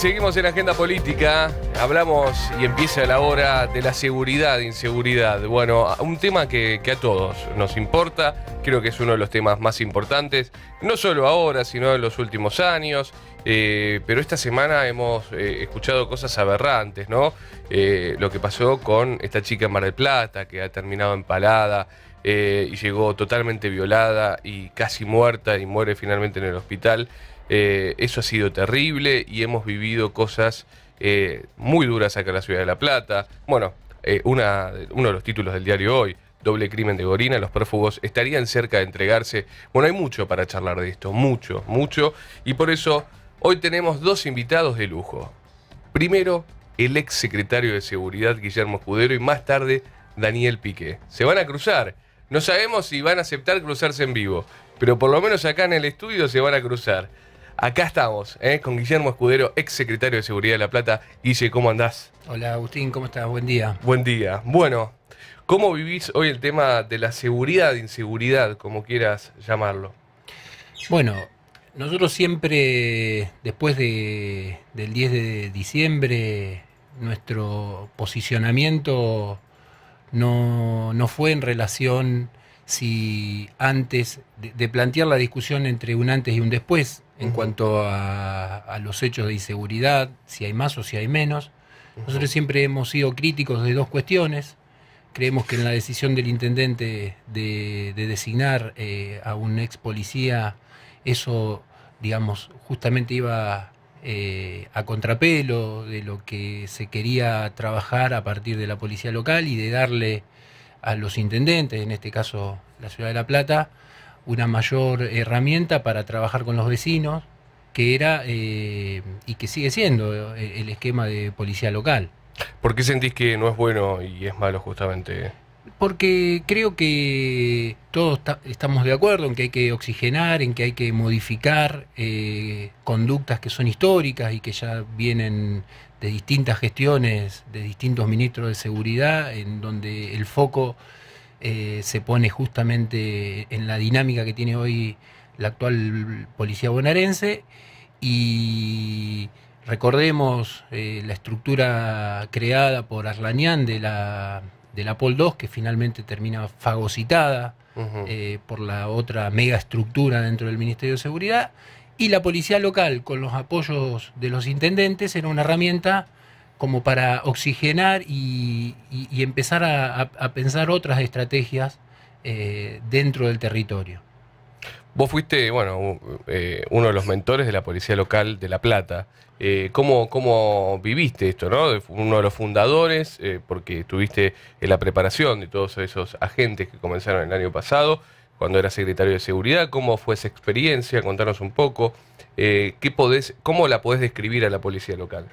seguimos en la agenda política, hablamos y empieza la hora de la seguridad, inseguridad. Bueno, un tema que a todos nos importa, creo que es uno de los temas más importantes, no solo ahora, sino en los últimos años, pero esta semana hemos escuchado cosas aberrantes, ¿no? Lo que pasó con esta chica en Mar del Plata, que ha terminado empalada y llegó totalmente violada y casi muerta y muere finalmente en el hospital. Eso ha sido terrible y hemos vivido cosas muy duras acá en la ciudad de La Plata. Bueno, uno de los títulos del diario Hoy, doble crimen de Gorina, los prófugos estarían cerca de entregarse. Bueno, hay mucho para charlar de esto, mucho. Y por eso hoy tenemos dos invitados de lujo. Primero, el ex secretario de Seguridad, Guillermo Escudero, y más tarde, Daniel Piqué. Se van a cruzar. No sabemos si van a aceptar cruzarse en vivo, pero por lo menos acá en el estudio se van a cruzar. Acá estamos, con Guillermo Escudero, ex secretario de Seguridad de La Plata. Guille, ¿cómo andás? Hola Agustín, ¿cómo estás? Buen día. Buen día. Bueno, ¿cómo vivís hoy el tema de la seguridad, inseguridad, como quieras llamarlo? Bueno, nosotros siempre, después del 10 de diciembre, nuestro posicionamiento no fue en relación si antes de plantear la discusión entre un antes y un después en cuanto a los hechos de inseguridad, si hay más o si hay menos. Nosotros siempre hemos sido críticos de dos cuestiones. Creemos que en la decisión del intendente de designar a un ex policía, eso, digamos, justamente iba a contrapelo de lo que se quería trabajar a partir de la policía local y de darle a los intendentes, en este caso la ciudad de La Plata, una mayor herramienta para trabajar con los vecinos, que era y que sigue siendo el esquema de policía local. ¿Por qué sentís que no es bueno y es malo justamente? Porque creo que todos estamos de acuerdo en que hay que oxigenar, en que hay que modificar conductas que son históricas y que ya vienen de distintas gestiones, de distintos ministros de seguridad, en donde el foco se pone justamente en la dinámica que tiene hoy la actual policía bonaerense. Y recordemos la estructura creada por Arlanián de la Pol II, que finalmente termina fagocitada por la otra mega estructura dentro del Ministerio de Seguridad, y la policía local, con los apoyos de los intendentes, era una herramienta como para oxigenar y empezar a pensar otras estrategias dentro del territorio. Vos fuiste, bueno, uno de los mentores de la policía local de La Plata. ¿Cómo viviste esto, no? Uno de los fundadores, porque estuviste en la preparación de todos esos agentes que comenzaron el año pasado, cuando era secretario de Seguridad. ¿Cómo fue esa experiencia? Contanos un poco. ¿Cómo la podés describir a la policía local?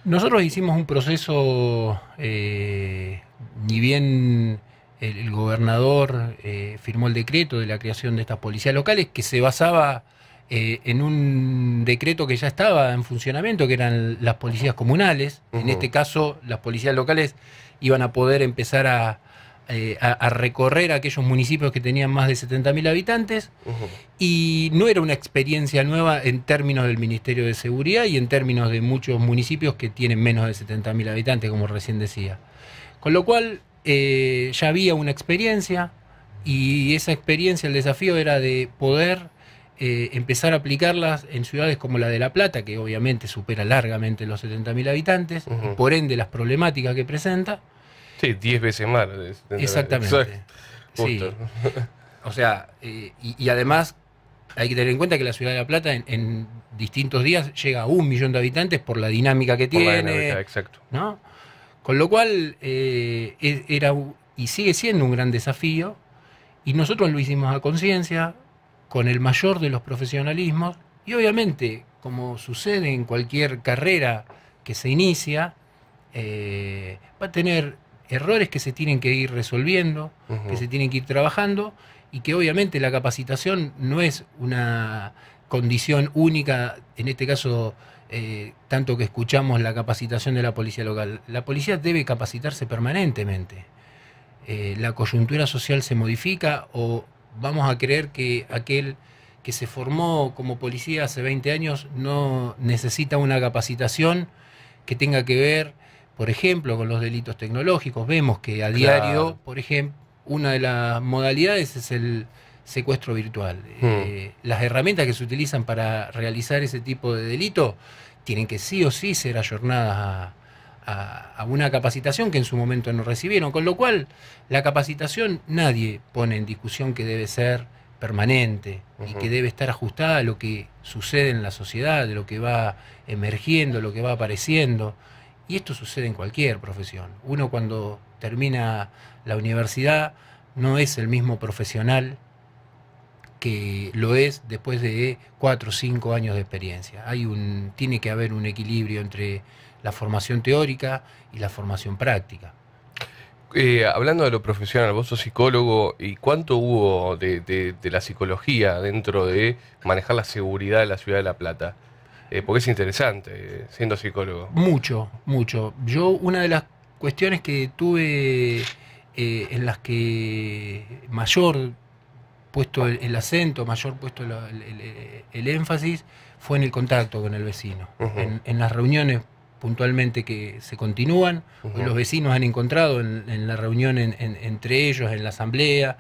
Nosotros hicimos un proceso, ni bien el gobernador firmó el decreto de la creación de estas policías locales, que se basaba en un decreto que ya estaba en funcionamiento, que eran las policías comunales. En este caso, las policías locales iban a poder empezar a recorrer aquellos municipios que tenían más de 70.000 habitantes, y no era una experiencia nueva en términos del Ministerio de Seguridad y en términos de muchos municipios que tienen menos de 70.000 habitantes, como recién decía. Con lo cual ya había una experiencia, y esa experiencia, el desafío era de poder empezar a aplicarlas en ciudades como la de La Plata, que obviamente supera largamente los 70.000 habitantes, y por ende las problemáticas que presenta. Sí, 10 veces más. Exactamente. Sí. O sea, y además hay que tener en cuenta que la ciudad de La Plata en distintos días llega a 1 millón de habitantes por la dinámica que tiene. Exacto. ¿No? Con lo cual era y sigue siendo un gran desafío, y nosotros lo hicimos a conciencia, con el mayor de los profesionalismos, y obviamente, como sucede en cualquier carrera que se inicia, va a tener errores que se tienen que ir resolviendo, que se tienen que ir trabajando, y que obviamente la capacitación no es una condición única, en este caso, tanto que escuchamos la capacitación de la policía local. La policía debe capacitarse permanentemente. La coyuntura social se modifica, o vamos a creer que aquel que se formó como policía hace 20 años no necesita una capacitación que tenga que ver, por ejemplo, con los delitos tecnológicos. Vemos que a diario, por ejemplo, una de las modalidades es el secuestro virtual. Las herramientas que se utilizan para realizar ese tipo de delito tienen que sí o sí ser ayornadas a una capacitación que en su momento no recibieron, con lo cual la capacitación nadie pone en discusión que debe ser permanente y que debe estar ajustada a lo que sucede en la sociedad, de lo que va emergiendo, lo que va apareciendo, y esto sucede en cualquier profesión. Uno cuando termina la universidad no es el mismo profesional que lo es después de 4 o 5 años de experiencia. Tiene que haber un equilibrio entre la formación teórica y la formación práctica. Hablando de lo profesional, vos sos psicólogo, ¿y cuánto hubo de la psicología dentro de manejar la seguridad de la ciudad de La Plata? Porque es interesante, siendo psicólogo. Mucho, mucho. Yo, una de las cuestiones que tuve en las que mayor puesto el acento, mayor puesto el énfasis, fue en el contacto con el vecino. En las reuniones puntualmente que se continúan, hoy los vecinos han encontrado en la reunión entre ellos, en la asamblea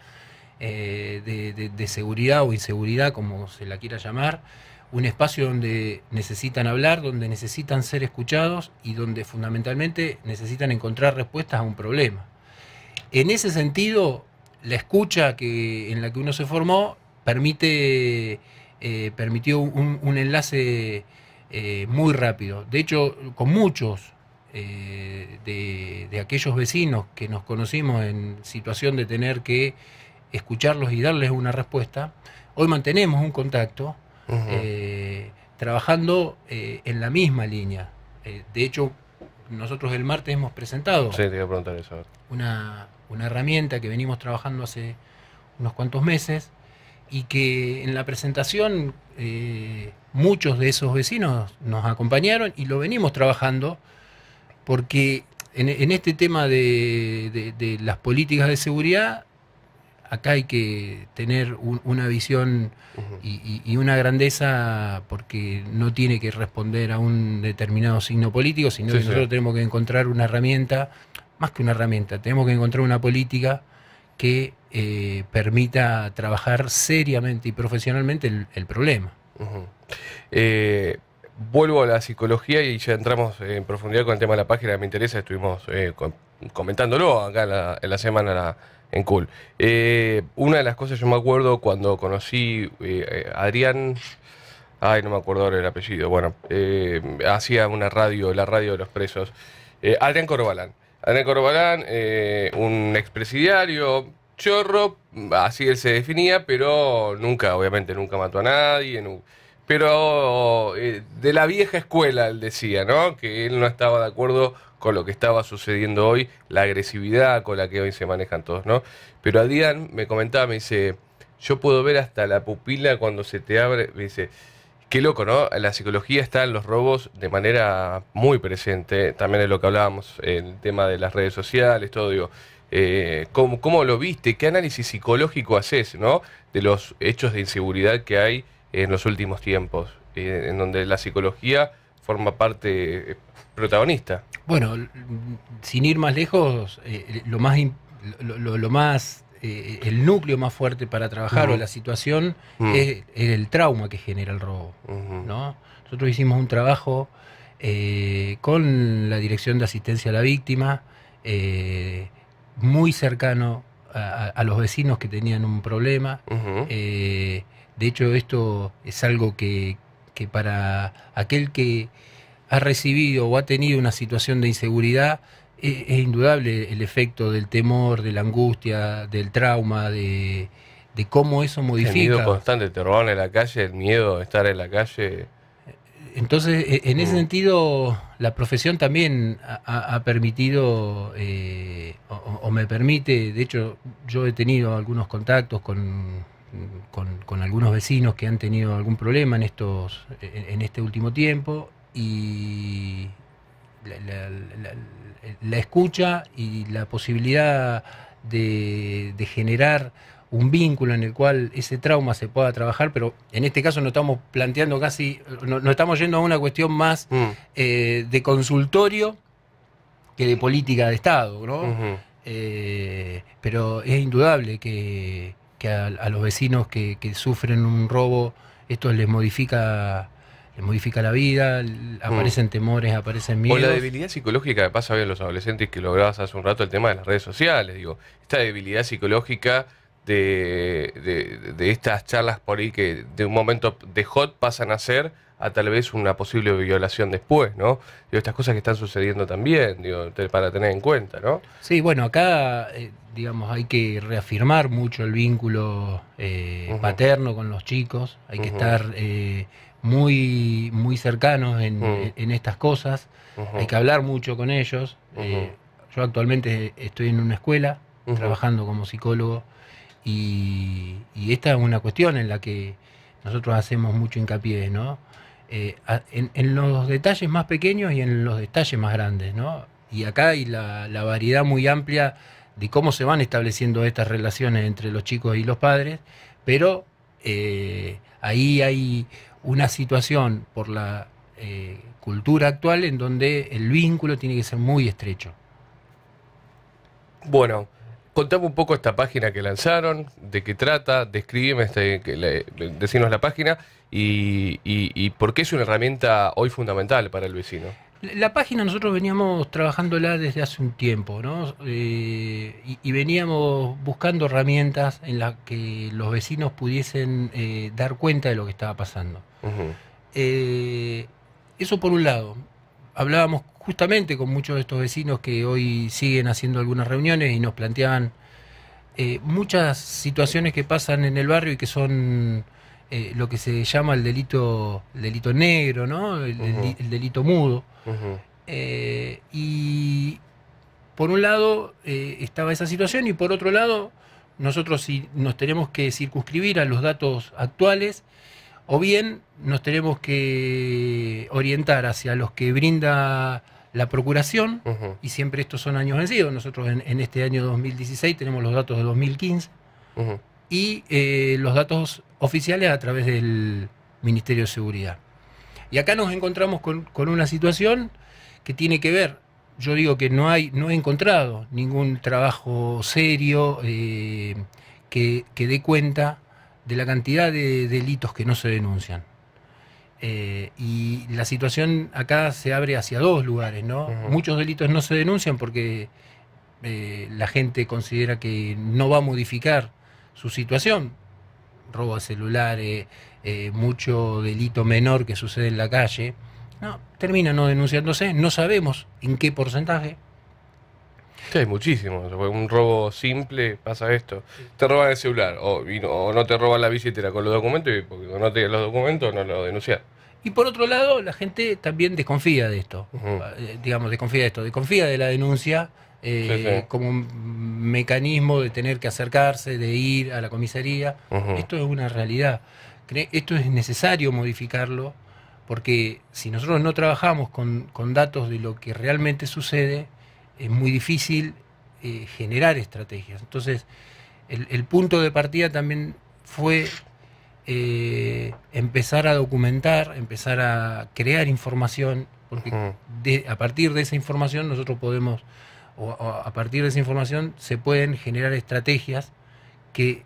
de seguridad o inseguridad, como se la quiera llamar, un espacio donde necesitan hablar, donde necesitan ser escuchados y donde fundamentalmente necesitan encontrar respuestas a un problema. En ese sentido, la escucha en la que uno se formó permitió un enlace muy rápido. De hecho, con muchos de aquellos vecinos que nos conocimos en situación de tener que escucharlos y darles una respuesta, hoy mantenemos un contacto trabajando en la misma línea. De hecho, nosotros el martes hemos presentado una herramienta que venimos trabajando hace unos cuantos meses y que en la presentación muchos de esos vecinos nos acompañaron y lo venimos trabajando porque en este tema de las políticas de seguridad, acá hay que tener una visión y una grandeza, porque no tiene que responder a un determinado signo político, sino que nosotros tenemos que encontrar una herramienta, más que una herramienta, tenemos que encontrar una política que permita trabajar seriamente y profesionalmente el problema. Vuelvo a la psicología y ya entramos en profundidad con el tema de la página que me interesa. Estuvimos comentándolo acá en la semana en Cool. Una de las cosas, yo me acuerdo cuando conocí a Adrián, no me acuerdo ahora el apellido, bueno, hacía una radio, la radio de los presos, Adrián Corbalán. Adrián Corbalán, un expresidiario, chorro, así él se definía, pero obviamente nunca mató a nadie, pero de la vieja escuela él decía, ¿no? Que él no estaba de acuerdo con lo que estaba sucediendo hoy, la agresividad con la que hoy se manejan todos, ¿no? Pero Adrián me comentaba, me dice, yo puedo ver hasta la pupila cuando se te abre, me dice, qué loco, ¿no? La psicología está en los robos de manera muy presente, también es lo que hablábamos, el tema de las redes sociales, todo, digo, ¿cómo lo viste? ¿Qué análisis psicológico haces, ¿no? De los hechos de inseguridad que hay en los últimos tiempos, en donde la psicología forma parte protagonista. Bueno, sin ir más lejos, el núcleo más fuerte para trabajar o la situación es el trauma que genera el robo, ¿no? Nosotros hicimos un trabajo con la Dirección de Asistencia a la Víctima, muy cercano a los vecinos que tenían un problema. De hecho, esto es algo que para aquel que ha recibido o ha tenido una situación de inseguridad, es indudable el efecto del temor, de la angustia, del trauma, de cómo eso modifica. El miedo constante, te roban en la calle, el miedo de estar en la calle. Entonces, en ese sentido, la profesión también ha permitido, o me permite, de hecho, yo he tenido algunos contactos con algunos vecinos que han tenido algún problema en este último tiempo, y la escucha y la posibilidad de generar un vínculo en el cual ese trauma se pueda trabajar, pero en este caso no estamos planteando casi, no estamos yendo a una cuestión más de consultorio que de política de Estado, ¿no? Pero es indudable que a los vecinos que sufren un robo, esto les modifica la vida, aparecen temores, aparecen miedos. O la debilidad psicológica que pasa hoy en los adolescentes, que lograbas hace un rato el tema de las redes sociales, digo, esta debilidad psicológica de estas charlas por ahí que de un momento de hot pasan a ser a tal vez una posible violación después, ¿no? Digo, estas cosas que están sucediendo también, digo, para tener en cuenta, ¿no? Sí, bueno, acá, digamos, hay que reafirmar mucho el vínculo paterno con los chicos, hay que estar muy, muy cercanos en estas cosas, hay que hablar mucho con ellos. Yo actualmente estoy en una escuela, trabajando como psicólogo, y esta es una cuestión en la que nosotros hacemos mucho hincapié, ¿no? En los detalles más pequeños y en los detalles más grandes, ¿no? Y acá hay la variedad muy amplia de cómo se van estableciendo estas relaciones entre los chicos y los padres, pero ahí hay una situación por la cultura actual en donde el vínculo tiene que ser muy estrecho. Bueno, contame un poco esta página que lanzaron, de qué trata, describime, decinos la página y por qué es una herramienta hoy fundamental para el vecino. La página nosotros veníamos trabajándola desde hace un tiempo, ¿no? Y veníamos buscando herramientas en las que los vecinos pudiesen dar cuenta de lo que estaba pasando. Eso por un lado. Hablábamos justamente con muchos de estos vecinos que hoy siguen haciendo algunas reuniones y nos planteaban muchas situaciones que pasan en el barrio y que son lo que se llama el delito negro, ¿no? El delito mudo. Y por un lado estaba esa situación y por otro lado nosotros si nos tenemos que circunscribir a los datos actuales o bien nos tenemos que orientar hacia los que brinda la Procuración, y siempre estos son años vencidos. Nosotros en este año 2016 tenemos los datos de 2015 y los datos oficiales a través del Ministerio de Seguridad. Y acá nos encontramos con una situación que tiene que ver, yo digo que no he encontrado ningún trabajo serio que dé cuenta de la cantidad de delitos que no se denuncian. Y la situación acá se abre hacia dos lugares, ¿no? Muchos delitos no se denuncian porque la gente considera que no va a modificar su situación. Robo de celulares, mucho delito menor que sucede en la calle, termina no denunciándose, no sabemos en qué porcentaje. Sí, hay muchísimos. Un robo simple pasa esto. Te roban el celular o no te roban la billetera con los documentos y porque no te los documentos no lo denuncias. Y por otro lado, la gente también desconfía de esto. Desconfía de la denuncia como un mecanismo de tener que acercarse, de ir a la comisaría. Esto es una realidad. Esto es necesario modificarlo porque si nosotros no trabajamos con datos de lo que realmente sucede, es muy difícil generar estrategias. Entonces, el punto de partida también fue empezar a documentar, empezar a crear información, porque a partir de esa información nosotros podemos, a partir de esa información se pueden generar estrategias que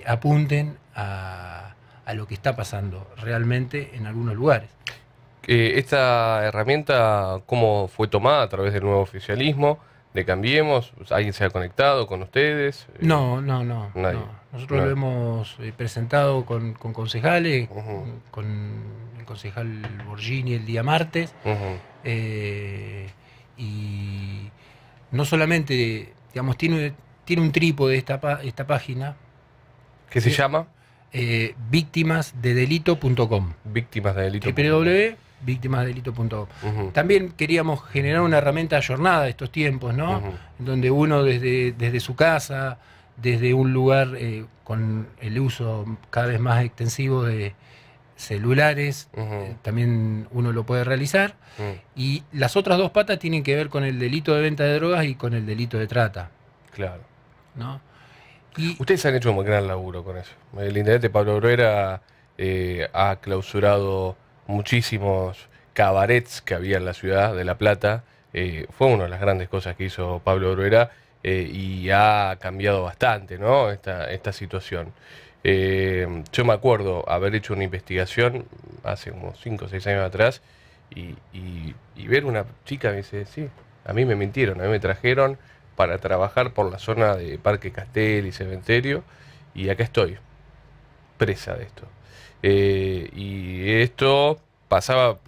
apunten a lo que está pasando realmente en algunos lugares. Esta herramienta, ¿cómo fue tomada a través del nuevo oficialismo? ¿De Cambiemos? ¿Alguien se ha conectado con ustedes? No. Nosotros lo hemos presentado con concejales, con el concejal Borgini el día martes, y no solamente, digamos, tiene un trípode esta página. ¿Qué se llama? Víctimasdedelito.com. www.víctimasdedelito.com. También queríamos generar una herramienta ayornada de estos tiempos, ¿no? Donde uno desde su casa, desde un lugar con el uso cada vez más extensivo de celulares, también uno lo puede realizar. Y las otras dos patas tienen que ver con el delito de venta de drogas y con el delito de trata. Claro. ¿No? Y Ustedes han hecho un gran laburo con eso. El intendente Pablo Bruera ha clausurado muchísimos cabarets que había en la ciudad de La Plata. Fue una de las grandes cosas que hizo Pablo Bruera y ha cambiado bastante, ¿no? Esta situación. Yo me acuerdo haber hecho una investigación hace como 5 o 6 años atrás y ver una chica me dice, sí, a mí me mintieron, a mí me trajeron para trabajar por la zona de Parque Castel y Cementerio y acá estoy, presa de esto. Y esto pasaba,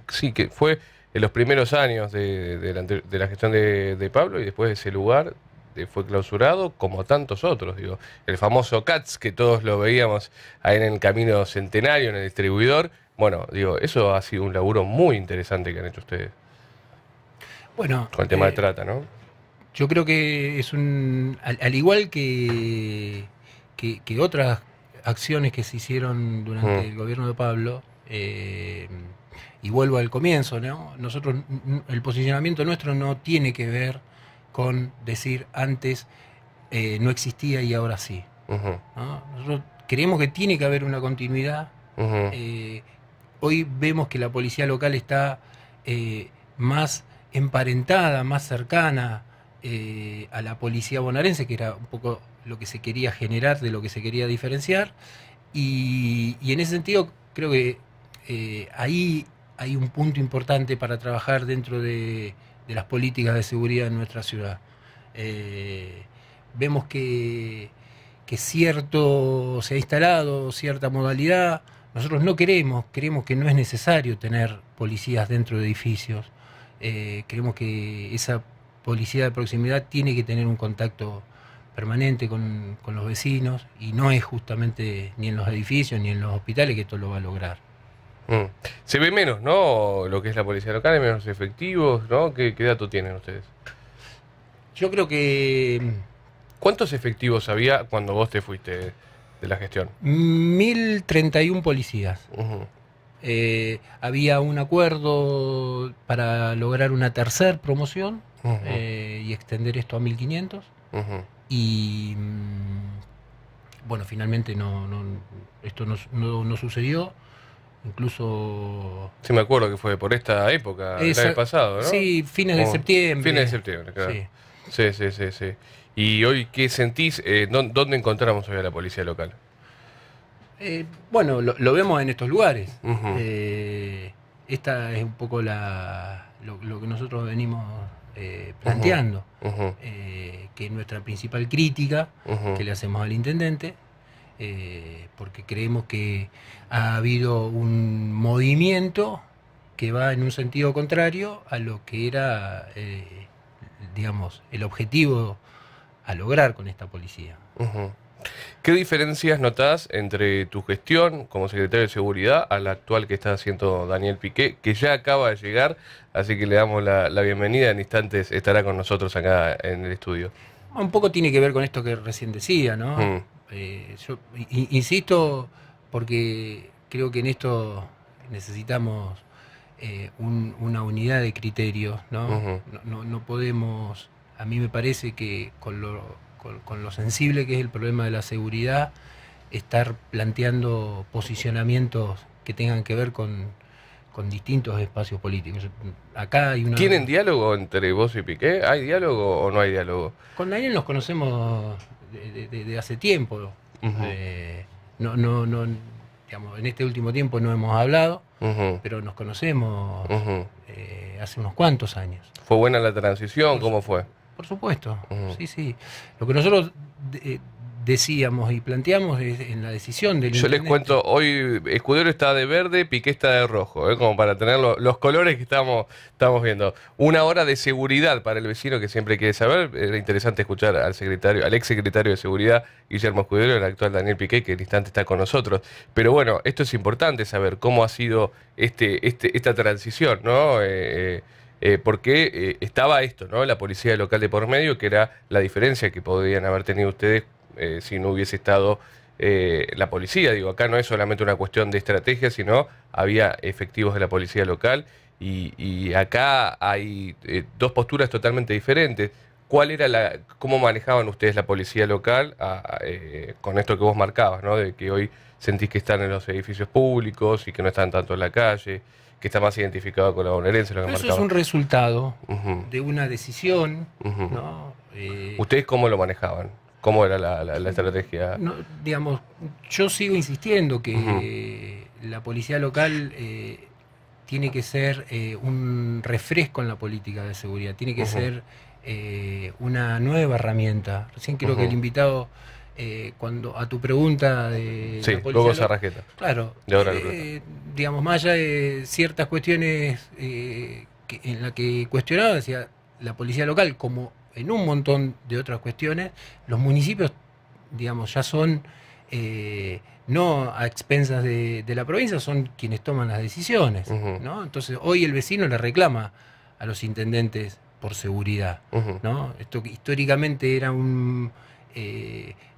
sí, que fue en los primeros años de la gestión de Pablo y después de ese lugar fue clausurado como tantos otros, digo, el famoso CATS que todos lo veíamos ahí en el Camino Centenario, en el distribuidor, bueno, digo, eso ha sido un laburo muy interesante que han hecho ustedes bueno, con el tema de trata, ¿no? yo creo que es al igual que otras acciones que se hicieron durante el gobierno de Pablo, y vuelvo al comienzo, ¿no? Nosotros, el posicionamiento nuestro no tiene que ver con decir antes no existía y ahora sí, ¿no? Nosotros creemos que tiene que haber una continuidad. Hoy vemos que la policía local está más emparentada, más cercana a la policía bonaerense, que era un poco lo que se quería generar, de lo que se quería diferenciar, y en ese sentido creo que ahí hay un punto importante para trabajar dentro de las políticas de seguridad en nuestra ciudad. Vemos que cierto se ha instalado cierta modalidad. Nosotros no creemos que no es necesario tener policías dentro de edificios. Creemos que esa policía de proximidad tiene que tener un contacto permanente con los vecinos y no es justamente ni en los edificios ni en los hospitales que esto lo va a lograr. Se ve menos, ¿no? Lo que es la policía local, hay menos efectivos, ¿no? ¿Qué dato tienen ustedes? Yo creo que ¿Cuántos efectivos había cuando vos te fuiste de la gestión? 1031 policías. Había un acuerdo para lograr una tercera promoción y extender esto a 1500. Y bueno, finalmente esto no sucedió. Incluso... Sí, me acuerdo que fue por esta época, el año pasado, ¿no? Sí, fines de septiembre. Fines de septiembre, claro. Sí. Sí. ¿Y hoy qué sentís? ¿Dónde encontramos hoy a la policía local? Bueno, lo vemos en estos lugares. Esta es un poco lo que nosotros venimos planteando, que es nuestra principal crítica que le hacemos al intendente, porque creemos que ha habido un movimiento que va en un sentido contrario a lo que era, digamos, el objetivo a lograr con esta policía. ¿Qué diferencias notás entre tu gestión como secretario de Seguridad a la actual que está haciendo Daniel Piqué, que ya acaba de llegar, así que le damos la bienvenida, en instantes estará con nosotros acá en el estudio? Un poco tiene que ver con esto que recién decía, ¿no? Yo insisto porque creo que en esto necesitamos una unidad de criterios, ¿no? No podemos, a mí me parece que con lo sensible que es el problema de la seguridad, estar planteando posicionamientos que tengan que ver con distintos espacios políticos. Acá hay una... ¿Tienen diálogo entre vos y Piqué? ¿Hay diálogo o no hay diálogo? Con Daniel nos conocemos de hace tiempo. Digamos, en este último tiempo no hemos hablado, pero nos conocemos hace unos cuantos años. ¿Fue buena la transición? ¿Cómo fue? Por supuesto, sí. Lo que nosotros decíamos y planteamos en la decisión del Yo les cuento, hoy Escudero está de verde, Piqué está de rojo, como para tener los colores que estamos viendo. Una hora de seguridad para el vecino que siempre quiere saber. Era interesante escuchar al ex secretario de Seguridad, Guillermo Escudero, el actual Daniel Piqué, que en instante está con nosotros. Pero bueno, esto es importante saber cómo ha sido esta transición, ¿no? Porque estaba esto, ¿no? La policía local de por medio, que era la diferencia que podrían haber tenido ustedes si no hubiese estado la policía. Digo, acá no es solamente una cuestión de estrategia, sino había efectivos de la policía local y acá hay dos posturas totalmente diferentes. ¿cuál era cómo manejaban ustedes la policía local con esto que vos marcabas, ¿no? De que hoy sentís que están en los edificios públicos y que no están tanto en la calle, que está más identificado con la bonaerense, lo que Pero eso marcaba. es un resultado Ujú. de una decisión, Ujú. ¿no? ¿Ustedes cómo lo manejaban? ¿Cómo era la estrategia? No, digamos, yo sigo insistiendo Ujú. que la policía local tiene que ser un refresco en la política de seguridad, tiene que Ujú. ser una nueva herramienta. Recién creo que el Ujú. invitado, cuando a tu pregunta de Sí, la policía luego local, Sarrajeta. claro, De ahora el digamos, más allá de ciertas cuestiones en las que cuestionaba, decía, la policía local, como en un montón de otras cuestiones, los municipios, digamos, ya son, no a expensas de la provincia, son quienes toman las decisiones, Ujú. ¿no? Entonces, hoy el vecino le reclama a los intendentes por seguridad, Ujú. ¿no? Esto que históricamente era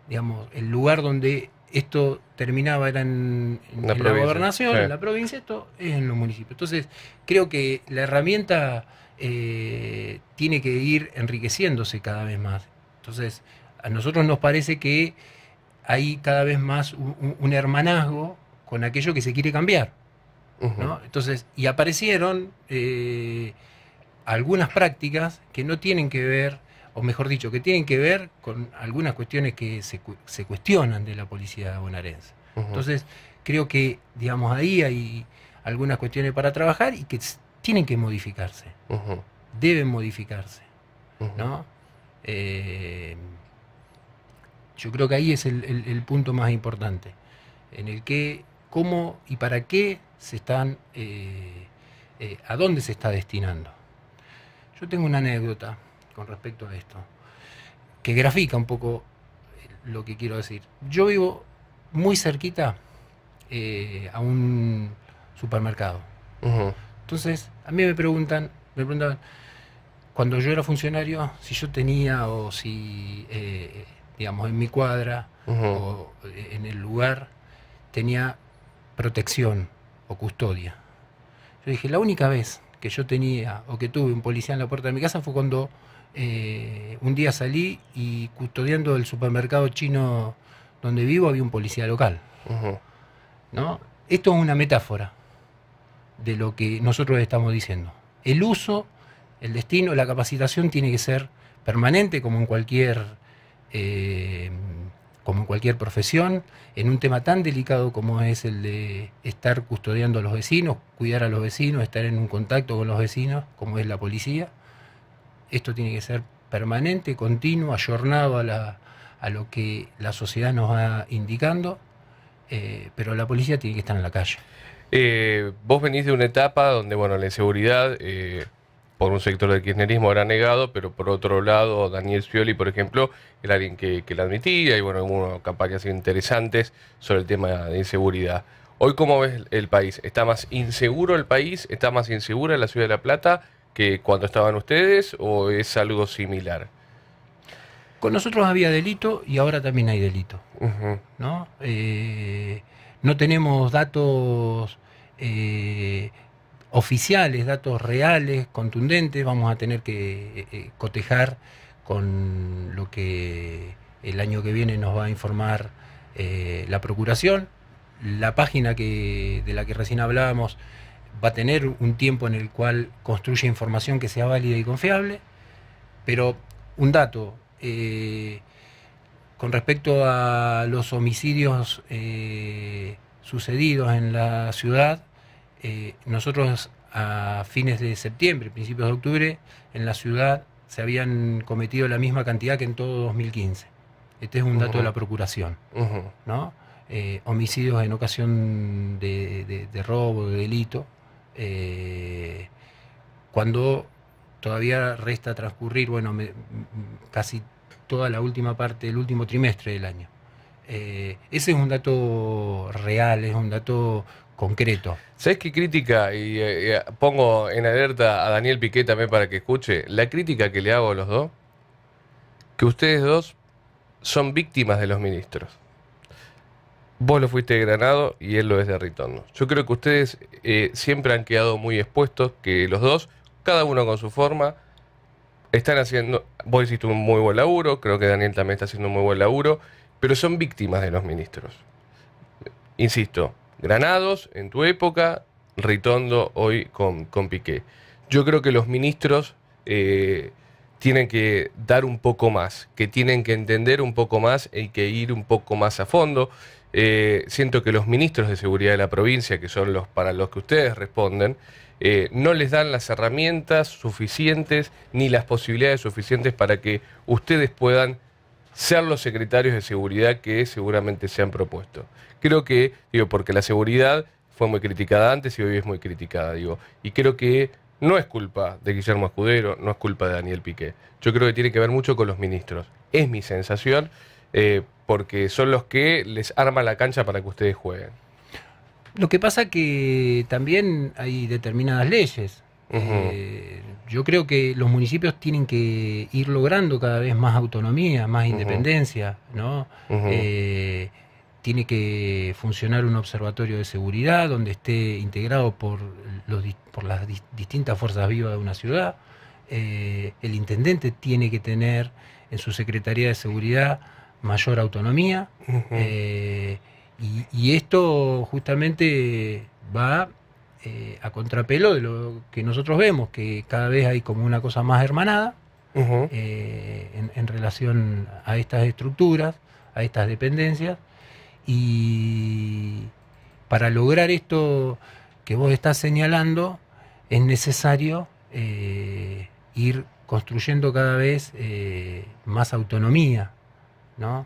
digamos, el lugar donde esto terminaba era La en la provincia, gobernación, sí. en la provincia, esto es en los municipios. Entonces, creo que la herramienta tiene que ir enriqueciéndose cada vez más. Entonces, a nosotros nos parece que hay cada vez más un hermanazgo con aquello que se quiere cambiar, Ujú. ¿no? Entonces, y aparecieron algunas prácticas que no tienen que ver, o mejor dicho, que tienen que ver con algunas cuestiones que se cuestionan de la policía bonaerense. Ujú. Entonces, creo que, digamos, ahí hay algunas cuestiones para trabajar y que tienen que modificarse, Ujú. deben modificarse, Ujú. ¿no? Yo creo que ahí es el punto más importante, en el que, cómo y para qué se están, a dónde se está destinando. Yo tengo una anécdota con respecto a esto, que grafica un poco lo que quiero decir. Yo vivo muy cerquita a un supermercado. Ujú. Entonces, a mí me preguntaban, cuando yo era funcionario, si yo tenía o si, digamos, en mi cuadra Ujú. o en el lugar tenía protección o custodia. Yo dije, la única vez que yo tenía o que tuve un policía en la puerta de mi casa fue cuando un día salí y custodiando el supermercado chino donde vivo había un policía local, Ujú. ¿no? Esto es una metáfora de lo que nosotros estamos diciendo. El uso, el destino, la capacitación tiene que ser permanente eh, como en cualquier profesión, en un tema tan delicado como es el de estar custodiando a los vecinos, cuidar a los vecinos, estar en un contacto con los vecinos, como es la policía. Esto tiene que ser permanente, continuo, ayornado a lo que la sociedad nos va indicando, pero la policía tiene que estar en la calle. Vos venís de una etapa donde, bueno, la inseguridad, por un sector del kirchnerismo era negado, pero por otro lado, Daniel Scioli, por ejemplo, era alguien que la admitía y, bueno, hubo campañas interesantes sobre el tema de inseguridad. Hoy, ¿cómo ves el país? ¿Está más inseguro el país? ¿Está más insegura la ciudad de La Plata que cuando estaban ustedes o es algo similar? Con nosotros había delito y ahora también hay delito, Ujú. ¿no? No tenemos datos oficiales, datos reales, contundentes, vamos a tener que cotejar con lo que el año que viene nos va a informar la Procuración. La página de la que recién hablábamos va a tener un tiempo en el cual construye información que sea válida y confiable, pero un dato, con respecto a los homicidios sucedidos en la ciudad, nosotros a fines de septiembre, principios de octubre, en la ciudad se habían cometido la misma cantidad que en todo 2015. Este es un dato de la Procuración, Ujú. ¿no? Homicidios en ocasión de robo, de delito, cuando todavía resta transcurrir, bueno, casi toda la última parte, el último trimestre del año. Ese es un dato real, es un dato concreto. ¿Sabes qué crítica? Y pongo en alerta a Daniel Piqué también para que escuche. La crítica que le hago a los dos, que ustedes dos son víctimas de los ministros. Vos lo fuiste de Granado y él lo es de Ritondo. Yo creo que ustedes siempre han quedado muy expuestos, que los dos, cada uno con su forma, están haciendo, vos hiciste un muy buen laburo, creo que Daniel también está haciendo un muy buen laburo, pero son víctimas de los ministros. Insisto, Granados en tu época, Ritondo hoy con Piqué. Yo creo que los ministros tienen que dar un poco más, que tienen que entender un poco más y que ir un poco más a fondo. Siento que los ministros de seguridad de la provincia, que son los para los que ustedes responden, no les dan las herramientas suficientes ni las posibilidades suficientes para que ustedes puedan ser los secretarios de seguridad que seguramente se han propuesto. Creo que, porque la seguridad fue muy criticada antes y hoy es muy criticada, y creo que no es culpa de Guillermo Escudero, no es culpa de Daniel Piqué. Yo creo que tiene que ver mucho con los ministros. Es mi sensación, porque son los que les arman la cancha para que ustedes jueguen. Lo que pasa que también hay determinadas leyes. Yo creo que los municipios tienen que ir logrando cada vez más autonomía, más independencia, ¿no? Tiene que funcionar un observatorio de seguridad donde esté integrado por las distintas fuerzas vivas de una ciudad. El intendente tiene que tener en su Secretaría de Seguridad mayor autonomía. Y esto justamente va a contrapelo de lo que nosotros vemos, que cada vez hay como una cosa más hermanada en relación a estas estructuras, a estas dependencias. Y para lograr esto que vos estás señalando, es necesario ir construyendo cada vez más autonomía, ¿no?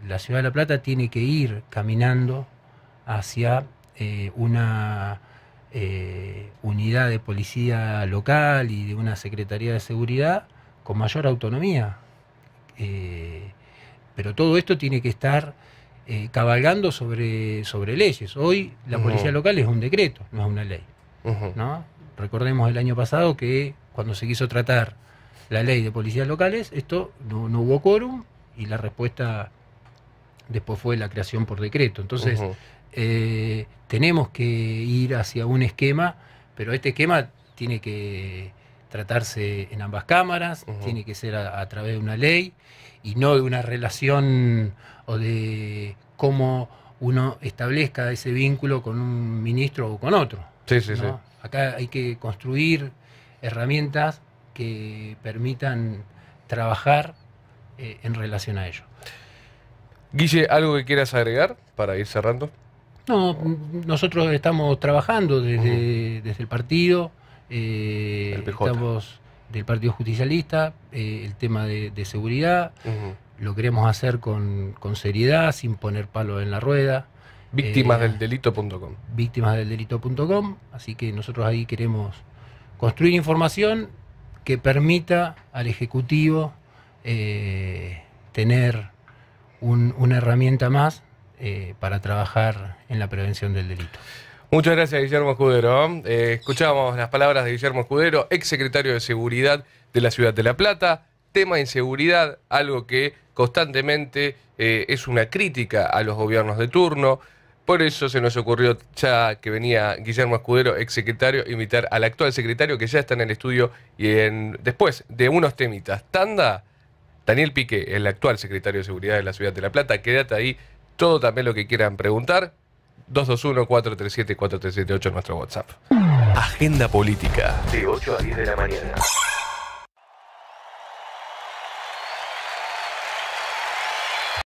La Ciudad de La Plata tiene que ir caminando hacia una unidad de policía local y de una Secretaría de Seguridad con mayor autonomía. Pero todo esto tiene que estar cabalgando sobre leyes. Hoy la policía local es un decreto, no es una ley, ¿no? Recordemos el año pasado que cuando se quiso tratar la ley de policías locales, esto no hubo quórum y la respuesta después fue la creación por decreto. Entonces tenemos que ir hacia un esquema, pero este esquema tiene que tratarse en ambas cámaras, tiene que ser a través de una ley y no de una relación o de cómo uno establezca ese vínculo con un ministro o con otro. Sí, sí, ¿no? sí. Acá hay que construir herramientas que permitan trabajar en relación a ello. Guille, ¿algo que quieras agregar para ir cerrando? No, nosotros estamos trabajando desde el partido, el PJ. estamos del Partido Justicialista, el tema de seguridad, lo queremos hacer con seriedad, sin poner palo en la rueda. Víctimasdeldelito.com. Víctimasdeldelito.com, así que nosotros ahí queremos construir información que permita al Ejecutivo tener una herramienta más para trabajar en la prevención del delito. Muchas gracias, Guillermo Escudero. Escuchábamos las palabras de Guillermo Escudero, ex secretario de Seguridad de la Ciudad de La Plata. Tema inseguridad, algo que constantemente es una crítica a los gobiernos de turno. Por eso se nos ocurrió, ya que venía Guillermo Escudero, ex secretario, invitar al actual secretario que ya está en el estudio y después de unos temitas. Tanda, Daniel Piqué, el actual secretario de Seguridad de la Ciudad de La Plata. Quédate ahí, todo también lo que quieran preguntar. 221-437-4378 nuestro WhatsApp. Agenda política. De 8 a 10 de la mañana.